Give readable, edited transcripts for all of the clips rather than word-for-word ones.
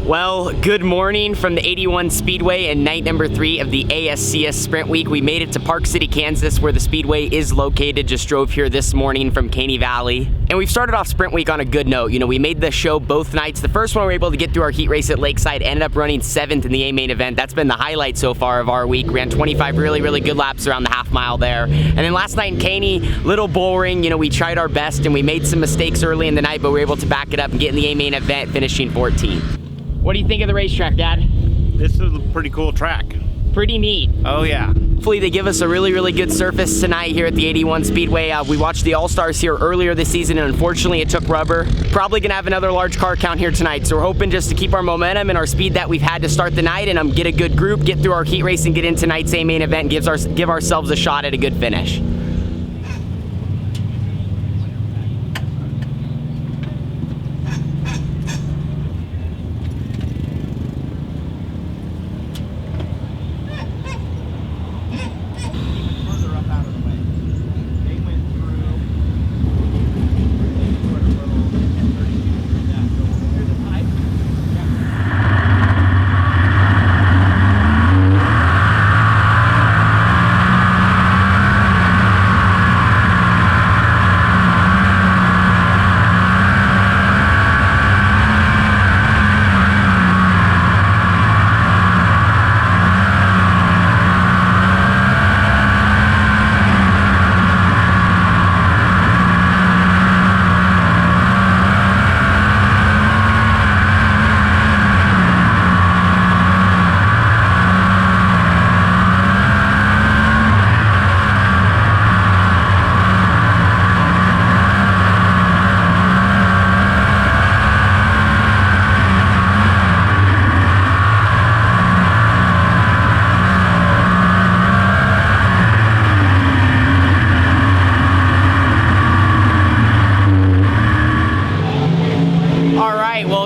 Well, good morning from the 81 Speedway and night number 3 of the ASCS Sprint Week. We made it to Park City, Kansas, where the Speedway is located. Just drove here this morning from Caney Valley. And we've started off Sprint Week on a good note. You know, we made the show both nights. The first one we were able to get through our heat race at Lakeside, ended up running 7th in the A main event. That's been the highlight so far of our week. Ran 25 really good laps around the half mile there. And then last night in Caney, little boring. You know, we tried our best and we made some mistakes early in the night, but we were able to back it up and get in the A main event, finishing 14th. What do you think of the racetrack, Dad? This is a pretty cool track. Pretty neat. Oh yeah. Hopefully they give us a really good surface tonight here at the 81 Speedway. We watched the All-Stars here earlier this season, and unfortunately it took rubber. Probably gonna have another large car count here tonight, so we're hoping just to keep our momentum and our speed that we've had to start the night and get a good group, get through our heat race, and get into tonight's A main event, and give ourselves a shot at a good finish.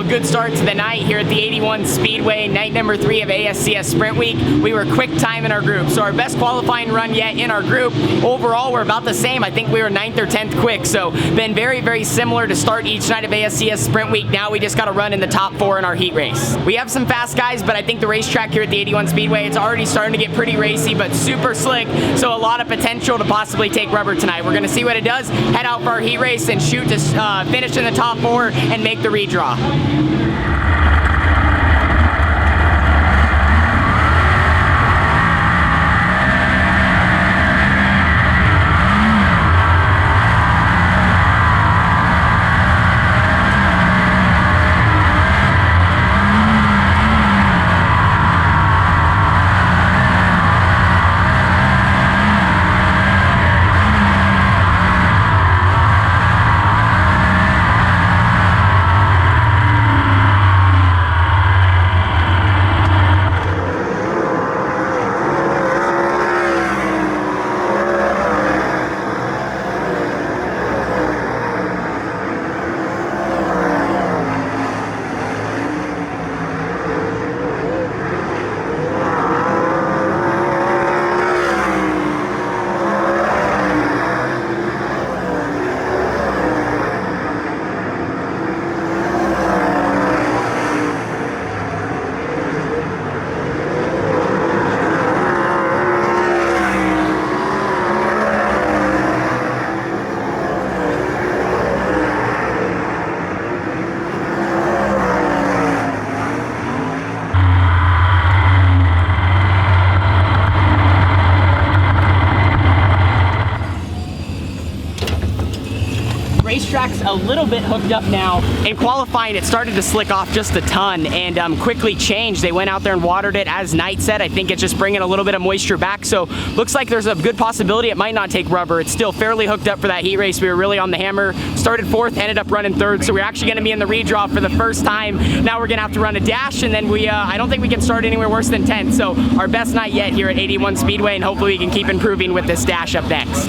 Good start to the night here at the 81 Speedway, night number 3 of ASCS Sprint Week. We were quick time in our group, so our best qualifying run yet in our group. Overall, we're about the same. I think we were 9th or 10th quick, so been very similar to start each night of ASCS Sprint Week. Now we just got to run in the top 4 in our heat race. We have some fast guys, but I think the racetrack here at the 81 Speedway, it's already starting to get pretty racy, but super slick, so a lot of potential to possibly take rubber tonight. We're going to see what it does, head out for our heat race, and shoot to finish in the top 4 and make the redraw. Racetrack's a little bit hooked up now. In qualifying, it started to slick off just a ton and quickly changed. They went out there and watered it as night set. I think it's just bringing a little bit of moisture back, so looks like there's a good possibility it might not take rubber. It's still fairly hooked up for that heat race. We were really on the hammer. Started 4th, ended up running 3rd, so we're actually going to be in the redraw for the first time. Now we're going to have to run a dash, and then I don't think we can start anywhere worse than 10th, so our best night yet here at 81 Speedway, and hopefully we can keep improving with this dash up next.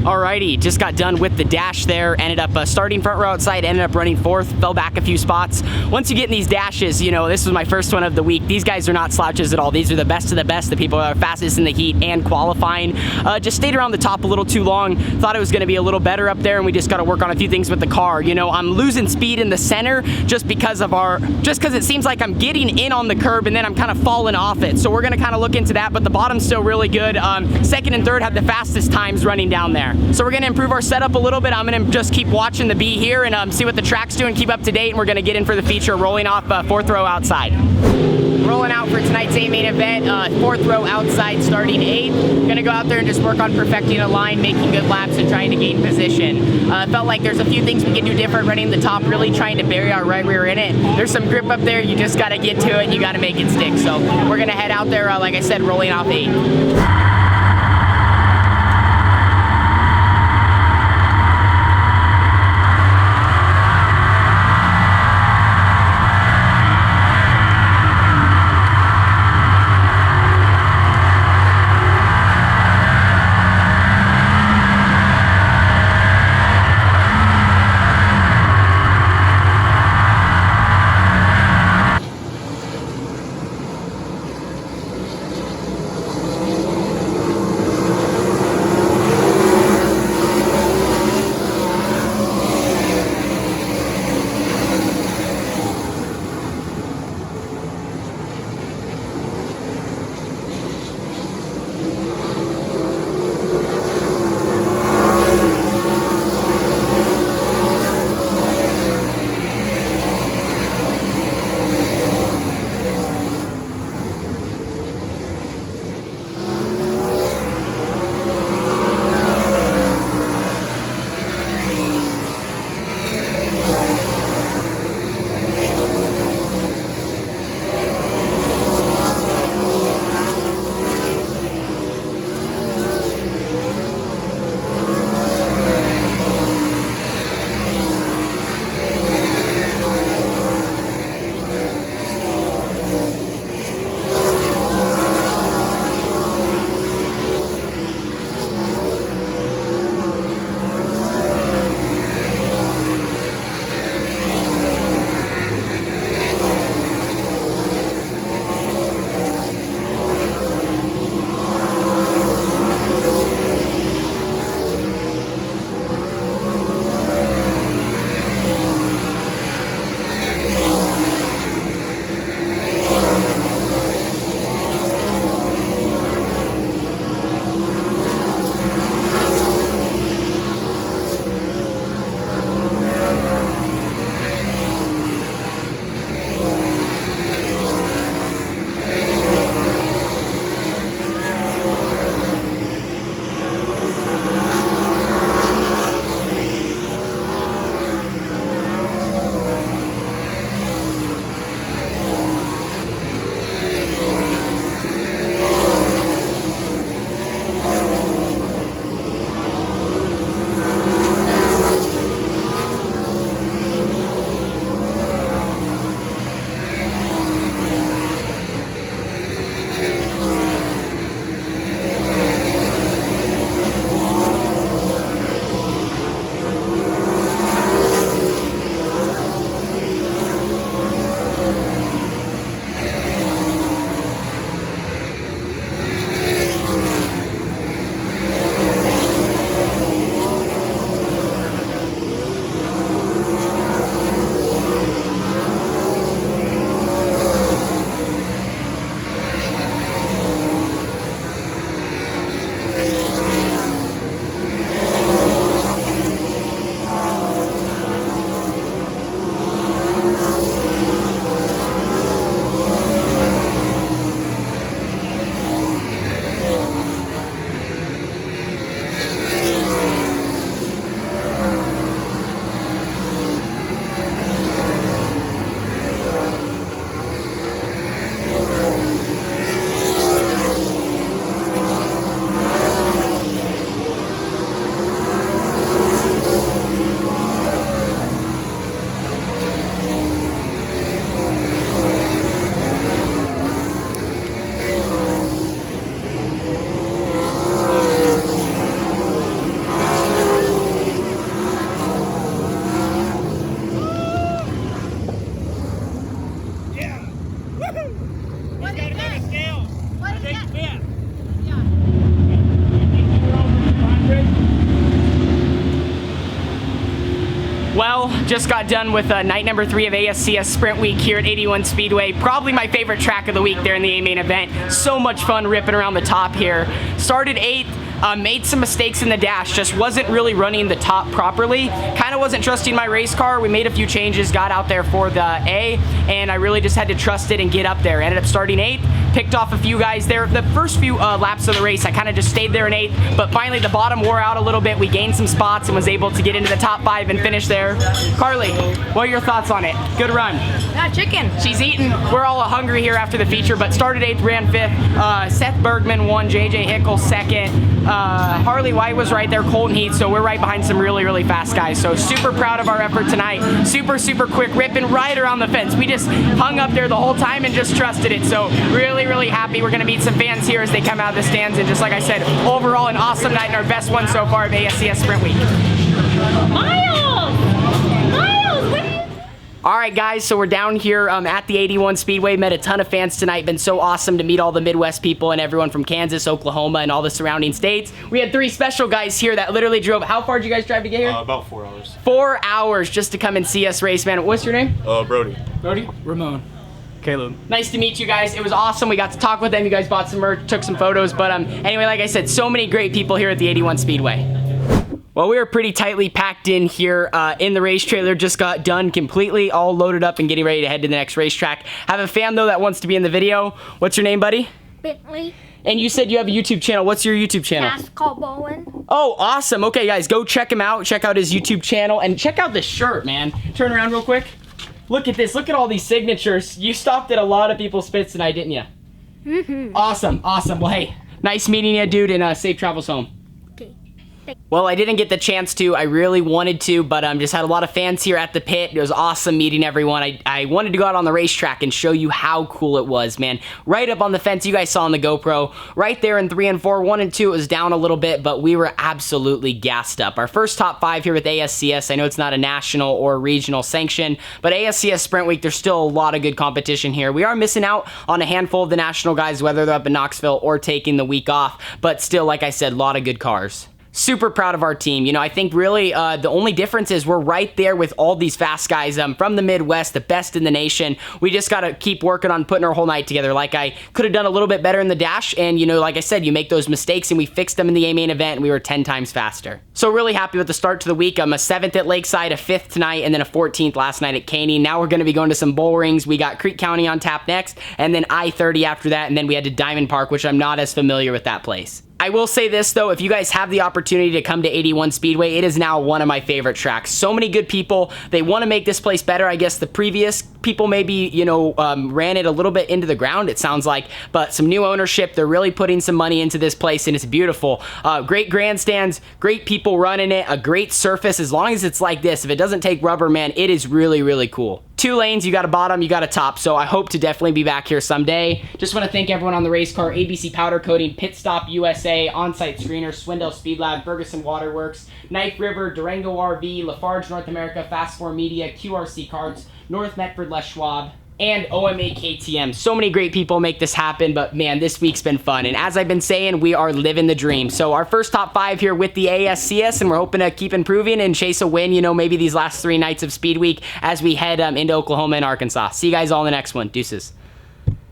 Alrighty, just got done with the dash there. Ended up starting front row outside, ended up running fourth, fell back a few spots. Once you get in these dashes, you know, this was my first one of the week. These guys are not slouches at all. These are the best of the best, the people that are fastest in the heat and qualifying. Just stayed around the top a little too long. Thought it was going to be a little better up there, and we just got to work on a few things with the car. You know, I'm losing speed in the center just because it seems like I'm getting in on the curb and then I'm kind of falling off it. So we're going to kind of look into that, but the bottom's still really good. Second and third had the fastest times running down there. So we're going to improve our setup a little bit. I'm going to just keep watching the B here and see what the track's doing, keep up to date, and we're going to get in for the feature, rolling off fourth row outside. Rolling out for tonight's A main event, fourth row outside, starting eighth. Gonna go out there and just work on perfecting a line, making good laps, and trying to gain position. Felt like there's a few things we can do different running the top, really trying to bury our right rear in it. There's some grip up there, you just gotta get to it, and you gotta make it stick. So we're gonna head out there, like I said, rolling off eighth. take fifth. Yeah. Well, just got done with night number 3 of ASCS Sprint Week here at 81 Speedway. Probably my favorite track of the week there in the A-main event. So much fun ripping around the top here. Started 8th, made some mistakes in the dash, just wasn't really running the top properly. Kind of wasn't trusting my race car. We made a few changes, got out there for the A, and I really just had to trust it and get up there. Ended up starting 8th, picked off a few guys there. The first few laps of the race, I kind of just stayed there in 8th, but finally the bottom wore out a little bit. We gained some spots and was able to get into the top 5 and finish there. Carly, what are your thoughts on it? Good run. Got chicken. She's eating. We're all hungry here after the feature, but started 8th, ran 5th. Seth Bergman won, JJ Hickle 2nd. Harley White was right there, Colton Heath, so we're right behind some really, really fast guys. So super proud of our effort tonight. Super, super quick, ripping right around the fence. We just hung up there the whole time and just trusted it. So really, really happy. We're going to meet some fans here as they come out of the stands. And just like I said, overall an awesome night and our best one so far of ASCS Sprint Week. All right, guys, so we're down here at the 81 Speedway. Met a ton of fans tonight. Been so awesome to meet all the Midwest people and everyone from Kansas, Oklahoma, and all the surrounding states. We had 3 special guys here that literally drove. How far did you guys drive to get here? About 4 hours. 4 hours just to come and see us race, man. What's your name? Brody. Brody? Ramon. Caleb. Nice to meet you guys. It was awesome. We got to talk with them. You guys bought some merch, took some photos. But anyway, like I said, so many great people here at the 81 Speedway. Well, we were pretty tightly packed in here in the race trailer. Just got done completely, all loaded up and getting ready to head to the next racetrack. Have a fan, though, that wants to be in the video. What's your name, buddy? Bentley. And you said you have a YouTube channel. What's your YouTube channel? Call Bowen. Oh, awesome. Okay, guys, go check him out. Check out his YouTube channel. And check out this shirt, man. Turn around real quick. Look at this. Look at all these signatures. You stopped at a lot of people's spits tonight, didn't you? Mm-hmm. Awesome, awesome. Well, hey, nice meeting you, dude, and safe travels home. Well, I didn't get the chance to. I really wanted to, but just had a lot of fans here at the pit. It was awesome meeting everyone. I wanted to go out on the racetrack and show you how cool it was, man. Right up on the fence, you guys saw on the GoPro. Right there in 3 and 4. 1 and 2, it was down a little bit, but we were absolutely gassed up. Our first top 5 here with ASCS. I know it's not a national or regional sanction, but ASCS Sprint Week, there's still a lot of good competition here. We are missing out on a handful of the national guys, whether they're up in Knoxville or taking the week off, but still, like I said, a lot of good cars. Super proud of our team. You know, I think really the only difference is we're right there with all these fast guys from the Midwest, the best in the nation. We just got to keep working on putting our whole night together. Like I could have done a little bit better in the dash, and you know, like I said, you make those mistakes, and we fixed them in the A-main event, and we were 10 times faster. So really happy with the start to the week. I'm a 7th at Lakeside, a 5th tonight, and then a 14th last night at Caney. Now we're going to be going to some bull rings. We got Creek County on tap next, and then I30 after that, and then we had to Diamond Park, which I'm not as familiar with that place. I will say this, though, if you guys have the opportunity to come to 81 Speedway, it is now one of my favorite tracks. So many good people. They want to make this place better. I guess the previous people maybe, you know, ran it a little bit into the ground, it sounds like, but some new ownership. They're really putting some money into this place, and it's beautiful. Great grandstands, great people running it, a great surface. As long as it's like this, if it doesn't take rubber, man, it is really, really cool. 2 lanes, you got a bottom, you got a top, so I hope to definitely be back here someday. Just want to thank everyone on the race car, ABC Powder Coating, Pit Stop USA, On-Site Screener, Swindell Speed Lab, Ferguson Waterworks, Knife River, Durango RV, Lafarge North America, Fast 4 Media, QRC Carts, North Medford Les Schwab, and OMA KTM. So many great people make this happen, but man, this week's been fun. And as I've been saying, we are living the dream. So our first top 5 here with the ASCS, and we're hoping to keep improving and chase a win, you know, maybe these last 3 nights of Speed Week as we head into Oklahoma and Arkansas. See you guys all in the next one. Deuces.